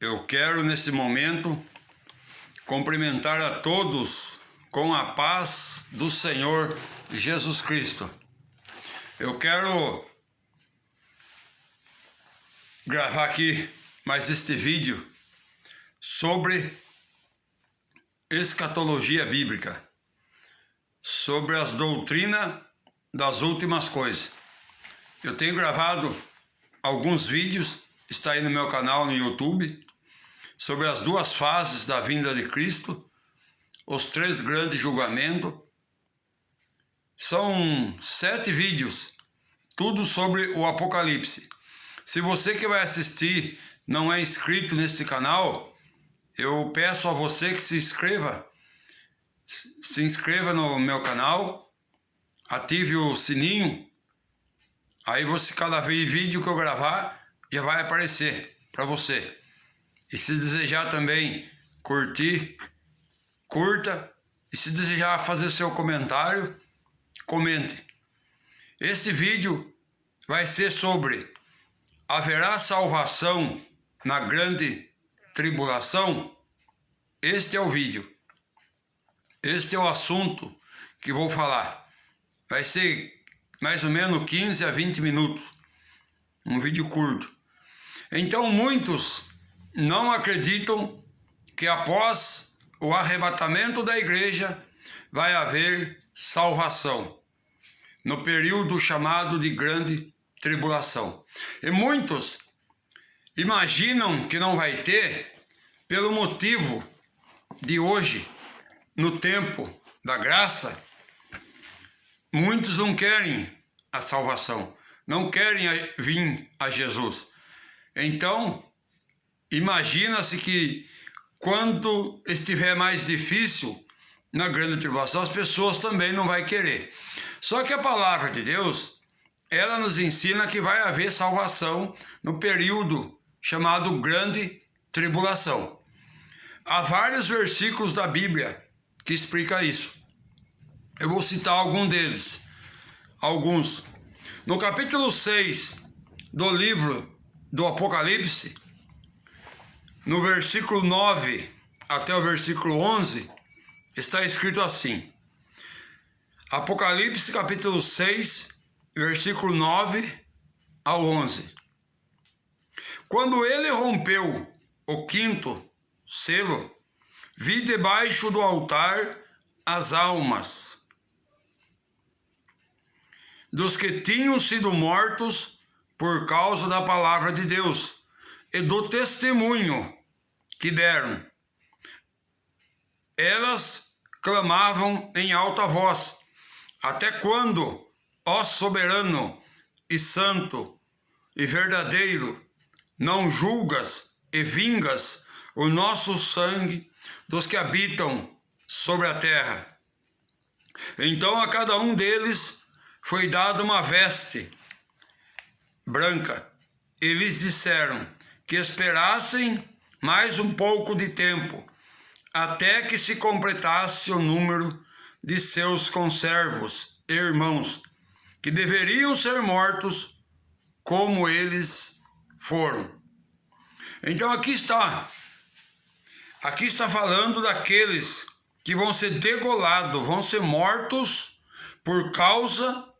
Eu quero nesse momento cumprimentar a todos com a paz do Senhor Jesus Cristo. Eu quero gravar aqui mais este vídeo sobre escatologia bíblica, sobre as doutrinas das últimas coisas. Eu tenho gravado alguns vídeos, está aí no meu canal no YouTube, sobre as duas fases da vinda de Cristo, os 3 grandes julgamentos. São 7 vídeos, tudo sobre o Apocalipse. Se você que vai assistir não é inscrito nesse canal, eu peço a você que se inscreva no meu canal, ative o sininho, aí cada vídeo que eu gravar já vai aparecer para você. E se desejar também curtir, curta. E se desejar fazer seu comentário, comente. Este vídeo vai ser sobre: haverá salvação na grande tribulação? Este é o vídeo. Este é o assunto que vou falar. Vai ser mais ou menos 15 a 20 minutos. Um vídeo curto. Então muitos não acreditam que após o arrebatamento da igreja vai haver salvação, no período chamado de grande tribulação. E muitos imaginam que não vai ter pelo motivo de hoje, no tempo da graça, muitos não querem a salvação, não querem vir a Jesus. Então, imagina-se que quando estiver mais difícil na grande tribulação, as pessoas também não vão querer. Só que a palavra de Deus, ela nos ensina que vai haver salvação no período chamado grande tribulação. Há vários versículos da Bíblia que explicam isso. Eu vou citar alguns. No capítulo 6 do livro do Apocalipse, no versículo 9 até o versículo 11, está escrito assim. Apocalipse capítulo 6, versículo 9 ao 11. Quando ele rompeu o 5º selo, vi debaixo do altar as almas dos que tinham sido mortos por causa da palavra de Deus e do testemunho que deram. Elas clamavam em alta voz: até quando, ó soberano e santo e verdadeiro, não julgas e vingas o nosso sangue dos que habitam sobre a terra? Então a cada um deles foi dada uma veste branca. Eles disseram que esperassem mais um pouco de tempo, até que se completasse o número de seus conservos e irmãos, que deveriam ser mortos como eles foram. Então aqui está falando daqueles que vão ser degolados, vão ser mortos por causa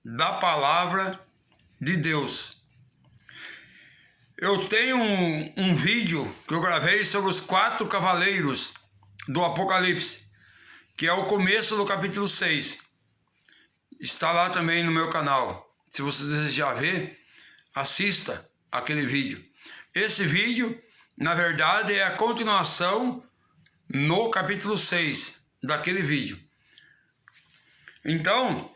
da palavra de Deus. Eu tenho um vídeo que eu gravei sobre os 4 cavaleiros do Apocalipse, que é o começo do capítulo 6. Está lá também no meu canal. Se você desejar ver, assista aquele vídeo. Esse vídeo, na verdade, é a continuação no capítulo 6 daquele vídeo. Então,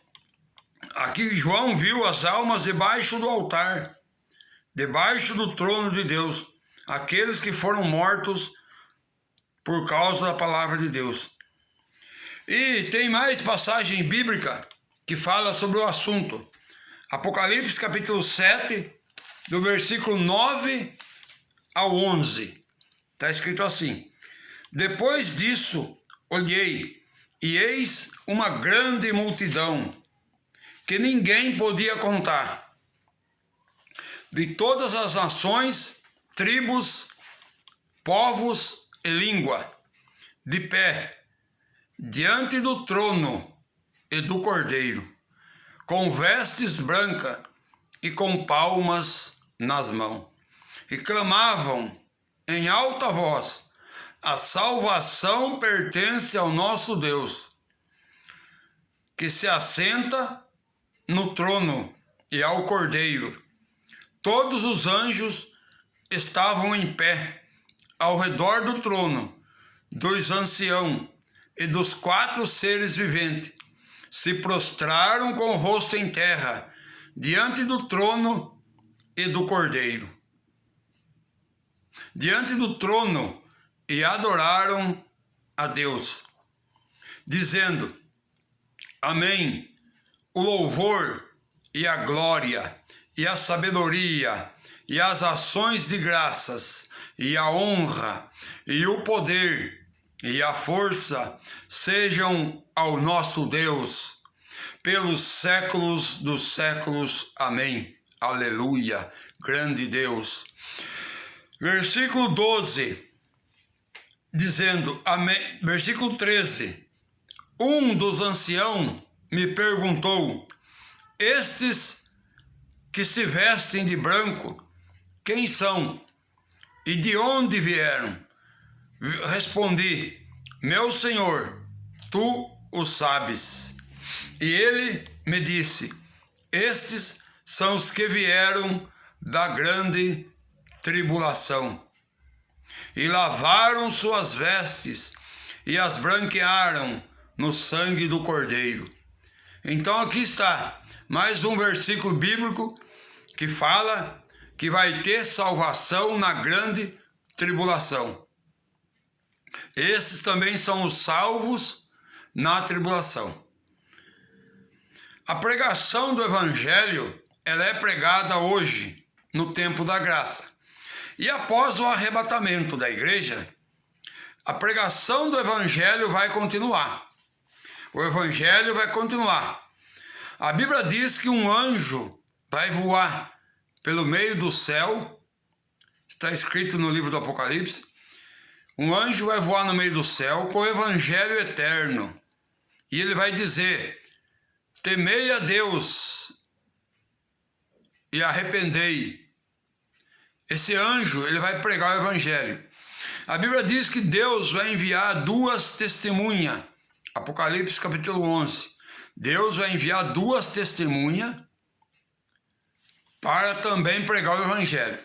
aqui João viu as almas debaixo do altar, debaixo do trono de Deus, aqueles que foram mortos por causa da palavra de Deus. E tem mais passagem bíblica que fala sobre o assunto. Apocalipse capítulo 7, do versículo 9 ao 11. Está escrito assim: depois disso olhei, e eis uma grande multidão, que ninguém podia contar, de todas as nações, tribos povos e língua, de pé, diante do trono e do Cordeiro, com vestes brancas e com palmas nas mãos, e clamavam em alta voz: a salvação pertence ao nosso Deus, que se assenta no trono, e ao Cordeiro. Todos os anjos estavam em pé ao redor do trono, dos anciãos e dos 4 seres viventes. Se prostraram com o rosto em terra, diante do trono e do Cordeiro. Diante do trono, e adoraram a Deus, dizendo: Amém. O louvor e a glória, e a sabedoria, e as ações de graças, e a honra, e o poder, e a força, sejam ao nosso Deus, pelos séculos dos séculos. Amém. Aleluia. Grande Deus. Versículo 12, dizendo, amém. Versículo 13, um dos anciãos me perguntou: estes que se vestem de branco, quem são e de onde vieram? Respondi: meu Senhor, tu o sabes. E ele me disse: estes são os que vieram da grande tribulação, e lavaram suas vestes e as branquearam no sangue do Cordeiro. Então aqui está mais um versículo bíblico que fala que vai ter salvação na grande tribulação. Esses também são os salvos na tribulação. A pregação do Evangelho, ela é pregada hoje, no tempo da graça. E após o arrebatamento da igreja, a pregação do Evangelho vai continuar. O Evangelho vai continuar. A Bíblia diz que um anjo vai voar pelo meio do céu. Está escrito no livro do Apocalipse. Um anjo vai voar no meio do céu com o Evangelho eterno. E ele vai dizer: temei a Deus e arrependei. Esse anjo, ele vai pregar o Evangelho. A Bíblia diz que Deus vai enviar 2 testemunhas. Apocalipse capítulo 11. Deus vai enviar 2 testemunhas para também pregar o Evangelho.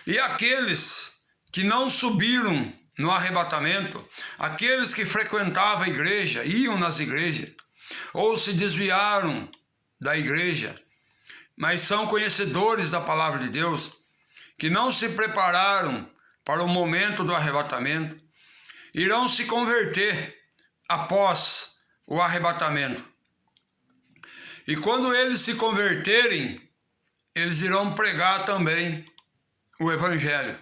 E aqueles que não subiram no arrebatamento, aqueles que frequentavam a igreja, iam nas igrejas, ou se desviaram da igreja, mas são conhecedores da palavra de Deus, que não se prepararam para o momento do arrebatamento, irão se converter após o arrebatamento. E quando eles se converterem, eles irão pregar também o Evangelho.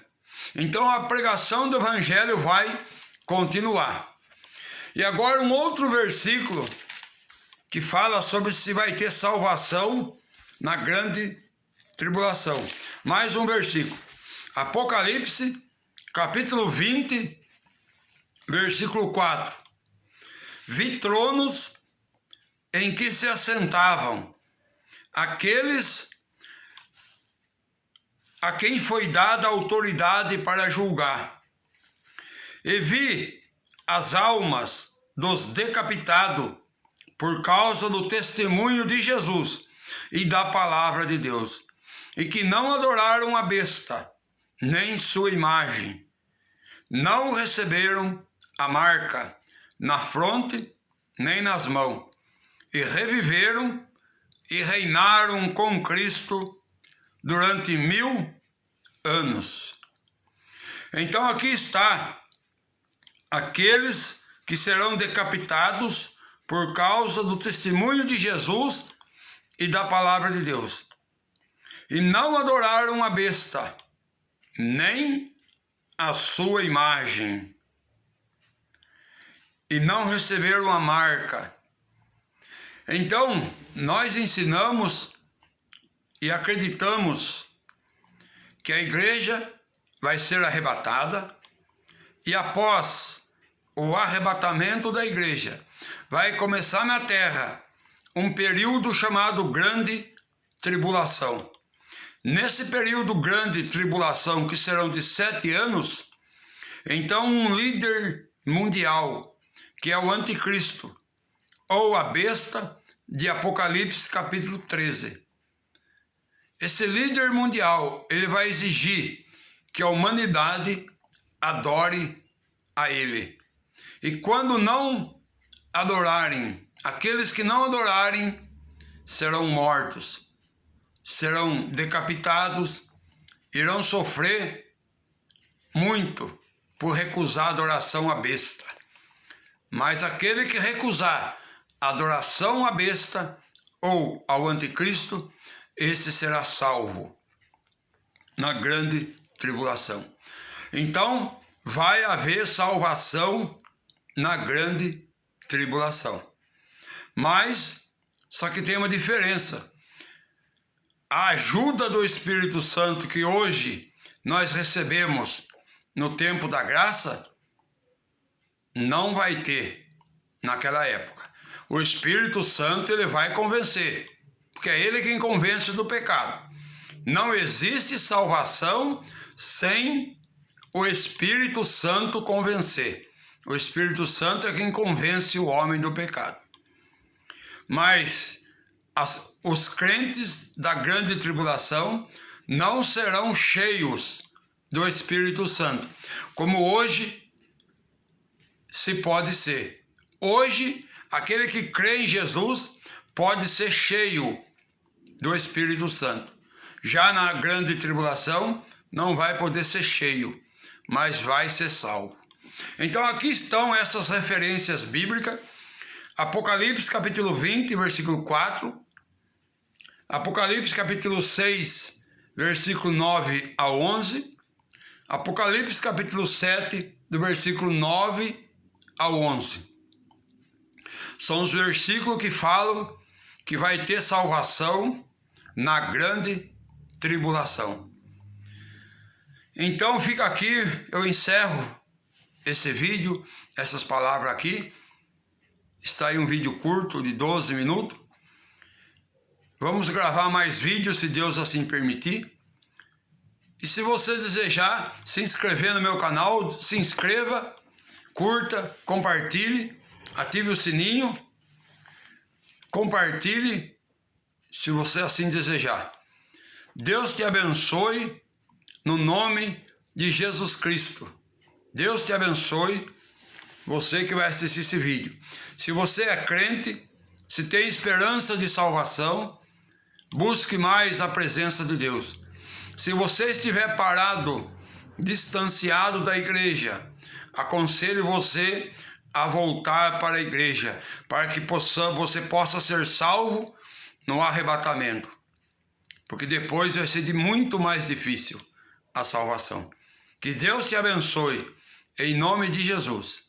Então a pregação do Evangelho vai continuar. E agora um outro versículo que fala sobre se vai ter salvação na grande tribulação. Mais um versículo. Apocalipse, capítulo 20, versículo 4. Vi tronos em que se assentavam aqueles a quem foi dada a autoridade para julgar. E vi as almas dos decapitados por causa do testemunho de Jesus e da palavra de Deus, e que não adoraram a besta, nem sua imagem, não receberam a marca na fronte, nem nas mãos, e reviveram e reinaram com Cristo durante 1000 anos. Então aqui está aqueles que serão decapitados por causa do testemunho de Jesus e da palavra de Deus. E não adoraram a besta, nem a sua imagem, e não receberam a marca. Então, nós ensinamos e acreditamos que a igreja vai ser arrebatada, E após o arrebatamento da igreja, vai começar na terra um período chamado Grande Tribulação. Nesse período Grande Tribulação, que serão de 7 anos, então um líder mundial, que é o Anticristo, ou a besta de Apocalipse capítulo 13. Esse líder mundial, ele vai exigir que a humanidade adore a ele. E quando não adorarem, aqueles que não adorarem serão mortos, serão decapitados, irão sofrer muito por recusar a adoração à besta. Mas aquele que recusar a adoração à besta ou ao anticristo, esse será salvo na grande tribulação. Então, vai haver salvação na grande tribulação. Mas, só que tem uma diferença. A ajuda do Espírito Santo que hoje nós recebemos no tempo da graça, não vai ter naquela época. O Espírito Santo, ele vai convencer, porque é ele quem convence do pecado. Não existe salvação sem o Espírito Santo convencer. O Espírito Santo é quem convence o homem do pecado. Mas os crentes da grande tribulação não serão cheios do Espírito Santo, como hoje se pode ser. Hoje, aquele que crê em Jesus pode ser cheio do Espírito Santo. Já na grande tribulação, não vai poder ser cheio, mas vai ser salvo. Então aqui estão essas referências bíblicas. Apocalipse capítulo 20, versículo 4. Apocalipse capítulo 6, versículo 9 a 11. Apocalipse capítulo 7, do versículo 9 a 11. São os versículos que falam que vai ter salvação na grande tribulação. Então fica aqui, eu encerro esse vídeo, essas palavras aqui. Está aí um vídeo curto de 12 minutos. Vamos gravar mais vídeos, se Deus assim permitir. E se você desejar se inscrever no meu canal, se inscreva, curta, compartilhe, ative o sininho, compartilhe, se você assim desejar. Deus te abençoe no nome de Jesus Cristo. Deus te abençoe, você que vai assistir esse vídeo. Se você é crente, se tem esperança de salvação, busque mais a presença de Deus. Se você estiver parado, distanciado da igreja, aconselho você a voltar para a igreja, para que você possa ser salvo no arrebatamento. Porque depois vai ser muito mais difícil a salvação. Que Deus te abençoe, em nome de Jesus.